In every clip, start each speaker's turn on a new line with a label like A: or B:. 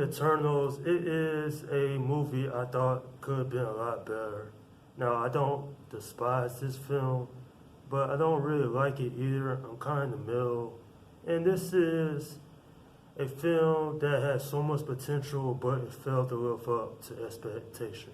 A: Eternals, it is a movie I thought could have been a lot better. Now, I don't despise this film, but I don't really like it either. I'm kind of in the middle. And this is a film that has so much potential, but it failed to live up to expectations.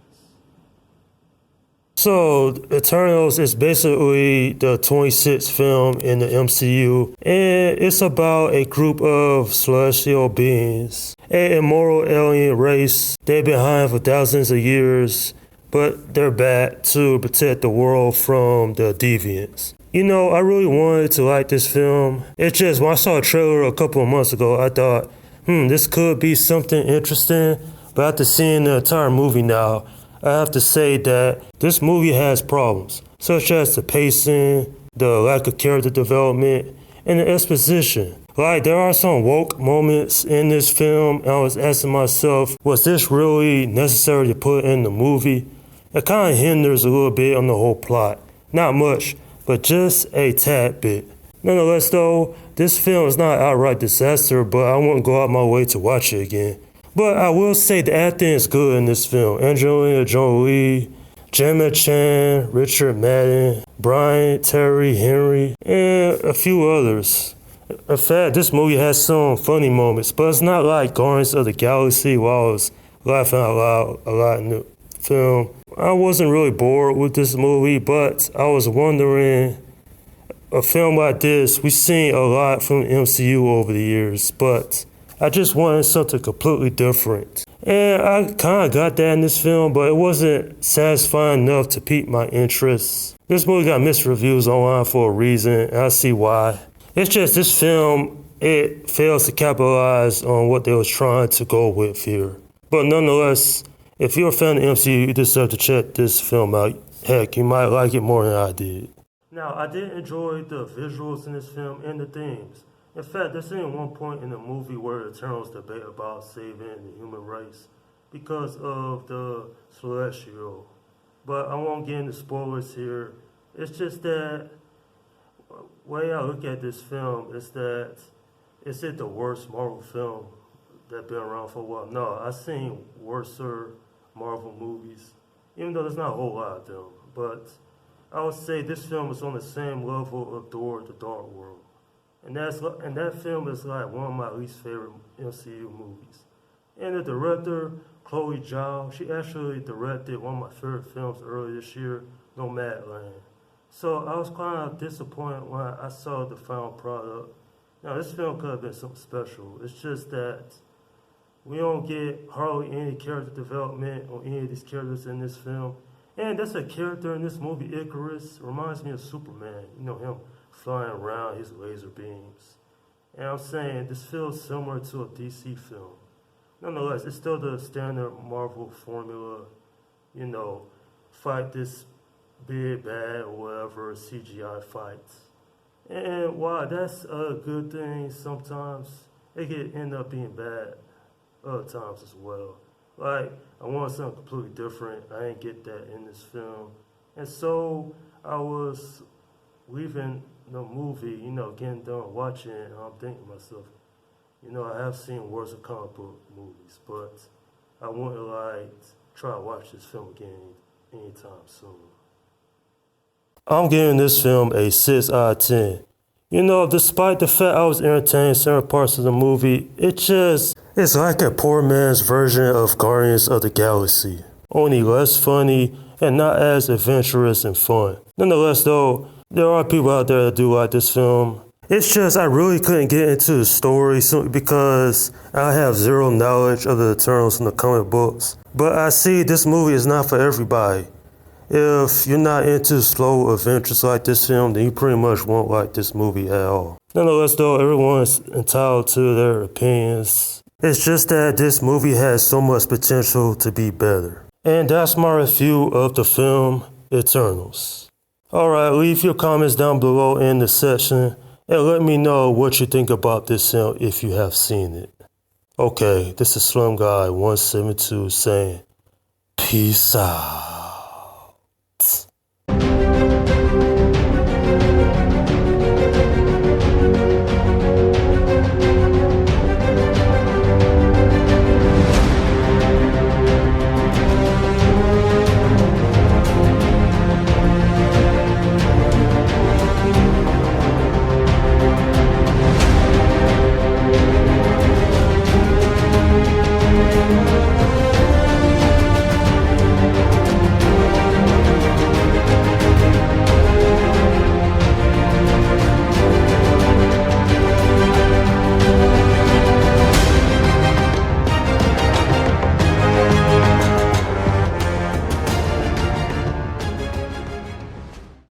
A: So, Eternals is basically the 26th film in the MCU, and it's about a group of celestial beings, an immoral alien race. They've been hiding for thousands of years, but they're back to protect the world from the deviants. You know, I really wanted to like this film. It's just, when I saw a trailer a couple of months ago, I thought, this could be something interesting, but after seeing the entire movie now, I have to say that this movie has problems, such as the pacing, the lack of character development, and the exposition. Like, there are some woke moments in this film, and I was asking myself, was this really necessary to put in the movie? It kind of hinders a little bit on the whole plot. Not much, but just a tad bit. Nonetheless though, this film is not an outright disaster, but I wouldn't go out my way to watch it again. But I will say the acting is good in this film. Angelina Jolie, Gemma Chan, Richard Madden, Brian Terry Henry, and a few others. In fact, this movie has some funny moments, but it's not like Guardians of the Galaxy where I was laughing out loud a lot in the film. I wasn't really bored with this movie, but I was wondering, a film like this, we've seen a lot from the MCU over the years, but I just wanted something completely different. And I kind of got that in this film, but it wasn't satisfying enough to pique my interest. This movie got mixed reviews online for a reason, and I see why. It's just this film, it fails to capitalize on what they was trying to go with here. But nonetheless, if you're a fan of the MCU, you deserve to check this film out. Heck, you might like it more than I did. Now, I did enjoy the visuals in this film and the themes. In fact, there's even one point in the movie where the Eternals debate about saving the human race because of the Celestial. But I won't get into spoilers here. It's just that the way I look at this film is that, is it the worst Marvel film that's been around for a while? No, I've seen worser Marvel movies, even though there's not a whole lot of them. But I would say this film is on the same level of Thor: The Dark World. And that film is like one of my least favorite MCU movies. And the director, Chloe Zhao, she actually directed one of my favorite films earlier this year, Nomadland. So I was kind of disappointed when I saw the final product. Now, this film could have been something special. It's just that we don't get hardly any character development on any of these characters in this film. And there's a character in this movie, Icarus, reminds me of Superman. You know, him flying around his laser beams. And I'm saying this feels similar to a DC film. Nonetheless, it's still the standard Marvel formula, you know, fight this big bad or whatever, CGI fights. And while that's a good thing sometimes, it can end up being bad other times as well. Like, I wanted something completely different. I didn't get that in this film. And so I was leaving the movie, you know, getting done watching it, and I'm thinking to myself, you know, I have seen worse comic book movies, but I wouldn't like try to watch this film again anytime soon. I'm giving this film a 6 out of 10. You know, despite the fact I was entertained in certain parts of the movie, it's like a poor man's version of Guardians of the Galaxy, only less funny and not as adventurous and fun. Nonetheless though, there are people out there that do like this film. It's just I really couldn't get into the story because I have zero knowledge of the Eternals from the comic books. But I see this movie is not for everybody. If you're not into slow adventures like this film, then you pretty much won't like this movie at all. Nonetheless though, everyone is entitled to their opinions. It's just that this movie has so much potential to be better. And that's my review of the film Eternals. Alright, leave your comments down below in the section and let me know what you think about this film if you have seen it. Okay, this is Slum Guy 172 saying, peace out.